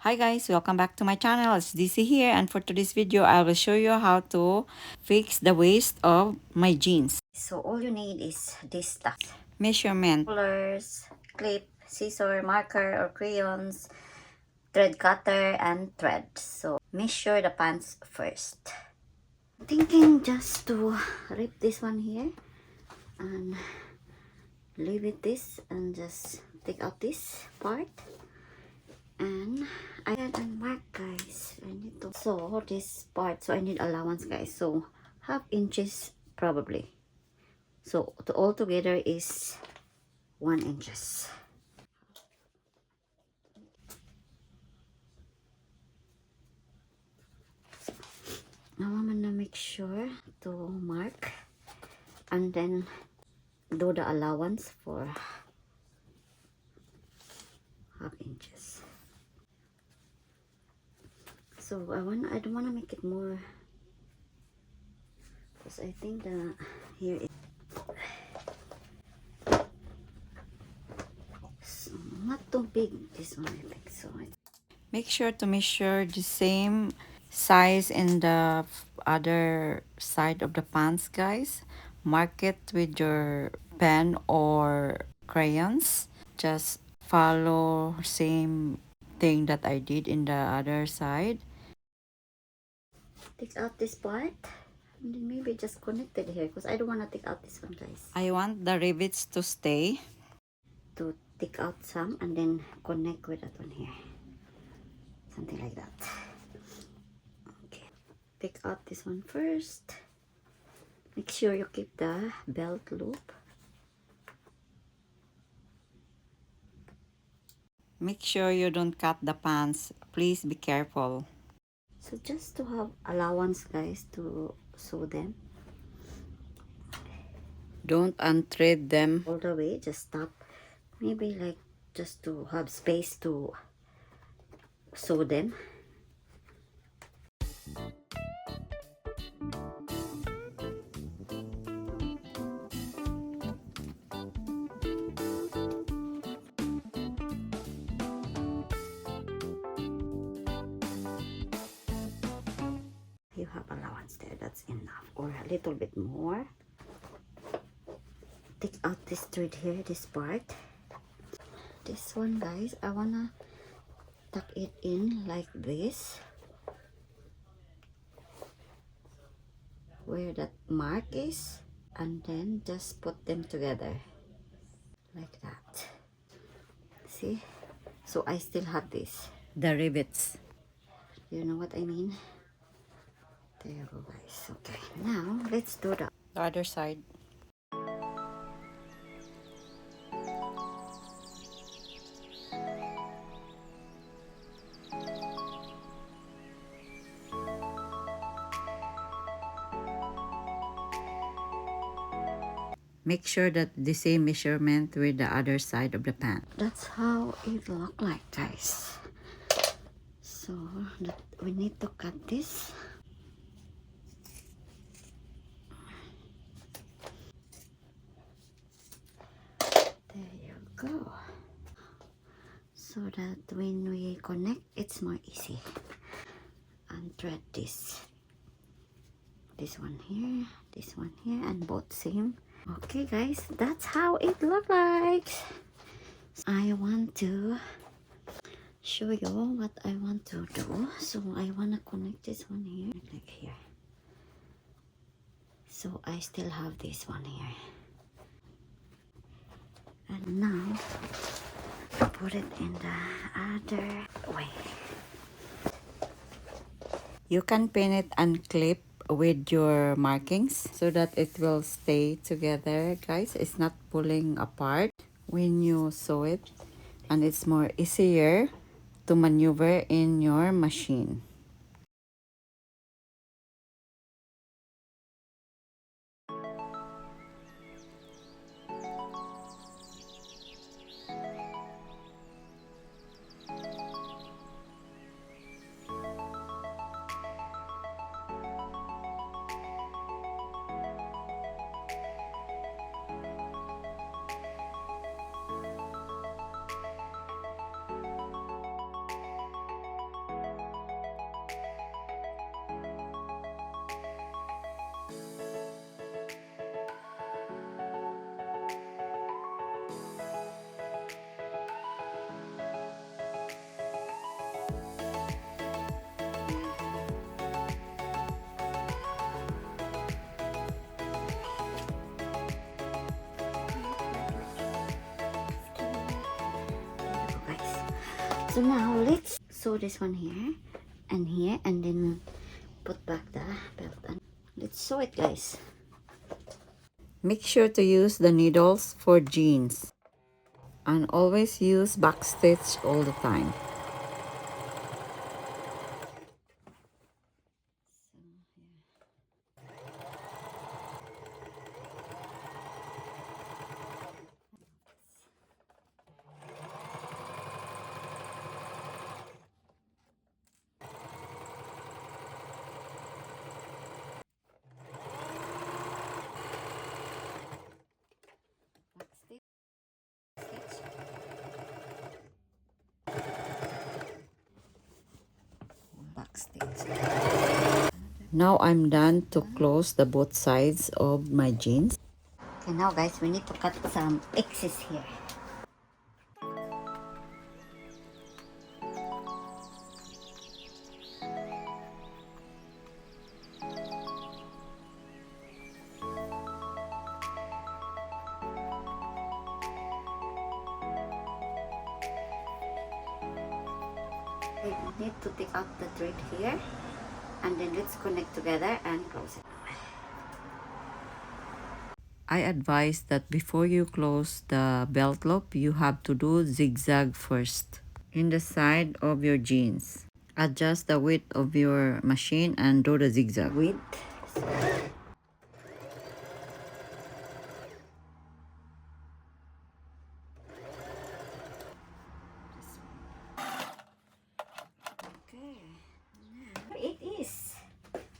Hi guys, welcome back to my channel. It's DC here, and for today's video I will show you how to fix the waist of my jeans. So all you need is this stuff. Measurement. Rulers, clip, scissor, marker or crayons, thread cutter, and thread. So measure the pants first. Thinking just to rip this one here and leave it this and just take out this part. And I had a mark, guys. I need to sew this part, so I need allowance, guys. So half inches probably. So all together is 1 inches. Now I'm gonna make sure to mark and then do the allowance for half inches. So I don't wanna make it more because I think the here is so not too big. This one I think so. Make sure to measure the same size in the other side of the pants, guys. Mark it with your pen or crayons. Just follow same thing that I did in the other side. Take out this part and then maybe just connect it here because I don't want to take out this one, guys. I want the rivets to stay. To take out some and then connect with that one here. Something like that. Okay. Take out this one first. Make sure you keep the belt loop. Make sure you don't cut the pants. Please be careful. So just to have allowance, guys, to sew them. Don't unthread them. All the way, just stop. Maybe like just to have space to sew them. You have allowance there, that's enough, or a little bit more. Take out this thread here, this part. This one, guys, I wanna tuck it in like this, where that mark is, and then just put them together like that. See? So I still have this. The rivets. You know what I mean? There you go, guys. Okay, now let's do the other side. Make sure that the same measurement with the other side of the pant. That's how it look like, guys. So we need to cut this. There you go. So that when we connect, it's more easy. And thread this one here, this one here, and both same. Okay, guys, that's how it look like. I want to show you what I want to do. So I want to connect this one here, like here. So I still have this one here. And now put it in the other way. You can pin it and clip with your markings so that it will stay together, guys. It's not pulling apart when you sew it, and it's more easier to maneuver in your machine. So now let's sew this one here, and then put back the belt. And let's sew it, guys. Make sure to use the needles for jeans and always use backstitch all the time. Backstitch. Now I'm done to close the both sides of my jeans. Okay, now guys, we need to cut some excess here. We need to take out the thread here, and then let's connect together and close it. I advise that before you close the belt loop, you have to do zigzag first in the side of your jeans. Adjust the width of your machine and do the zigzag. Width. Okay, now it is.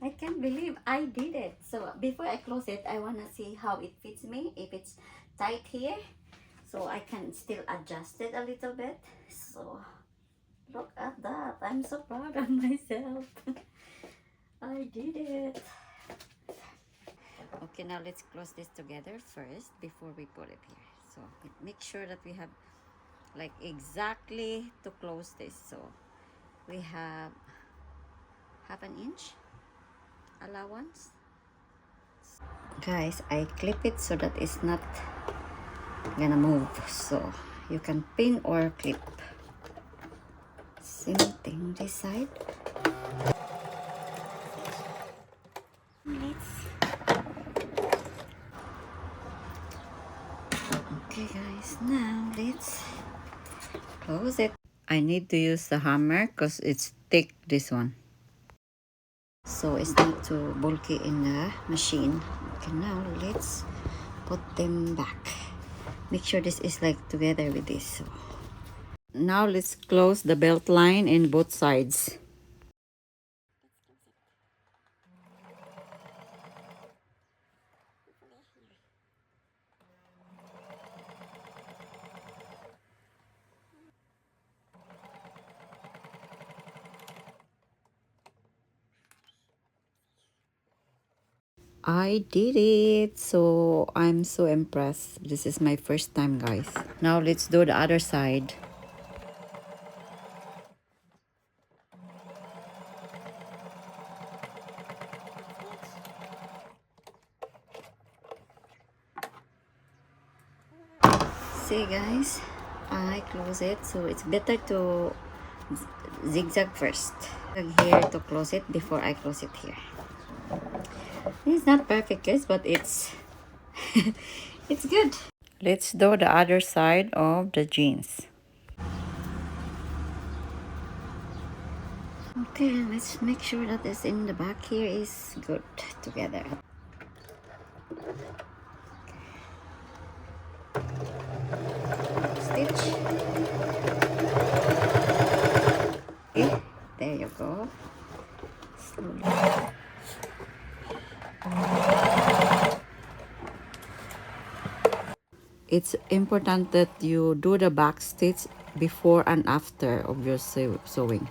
I can't believe I did it. So before I close it, I want to see how it fits me. If it's tight here, so I can still adjust it a little bit. So look at that. I'm so proud of myself. I did it. Okay, now let's close this together first before we put it here. So make sure that we have like exactly to close this. So we have half an inch allowance. Guys, I clip it so that it's not gonna move, so you can pin or clip. Same thing this side. Okay guys, now let's close it. I need to use the hammer because it's thick, this one. So it's not too bulky in the machine. Okay, now let's put them back. Make sure this is like together with this. So now let's close the belt line in both sides. I did it. So I'm so impressed. This is my first time, guys. Now let's do the other side. see guys, I close it. So it's better to zigzag first. Here to close it before I close it here. It's not perfect guys, but it's it's good. Let's do the other side of the jeans. Okay, let's make sure that this in the back here is good together. Stitch. Okay, there you go. Slowly. It's important that you do the back stitch before and after of your sewing.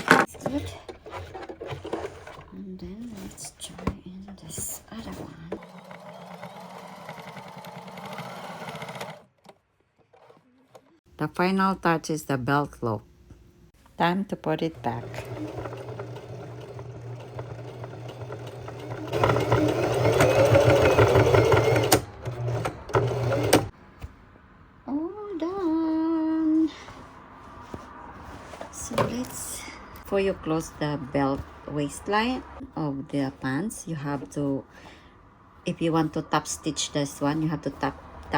That's good. And then let's try in this other one. The final touch is the belt loop. Time to put it back. Oh So let's, before you close the belt waistline of the pants, you have to, if you want to top stitch this one, you have to top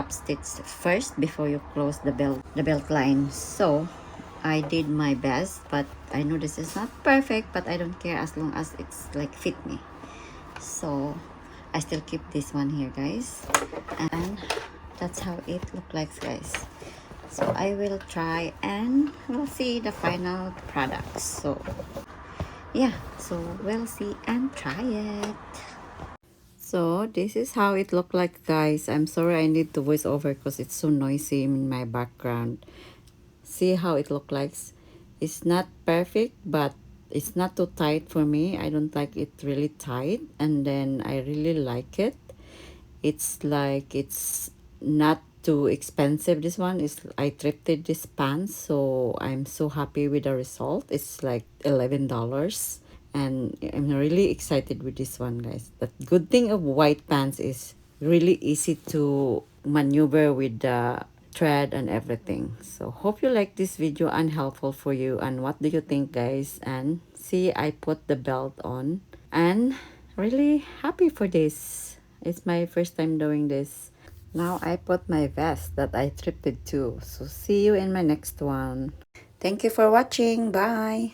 stitch first before you close the belt line. So I did my best, but I know this is not perfect, but I don't care as long as it's like fit me. So I still keep this one here, guys, and that's how it look like, guys. So I will try and we'll see the final products. So yeah, so we'll see and try it. So this is how it looked like, guys. I'm sorry I need to voice over because it's so noisy in my background. See how it look like. It's not perfect, but it's not too tight for me. I don't like it really tight, and then I really like it. It's like it's not too expensive. This one is, I thrifted this pants, so I'm so happy with the result. It's like $11, and I'm really excited with this one, guys. The good thing of white pants is really easy to maneuver with the thread and everything. So hope you like this video and helpful for you. And what do you think, guys? And see, I put the belt on and really happy for this. It's my first time doing this. Now I put my vest that I thrifted too. So see you in my next one. Thank you for watching. Bye.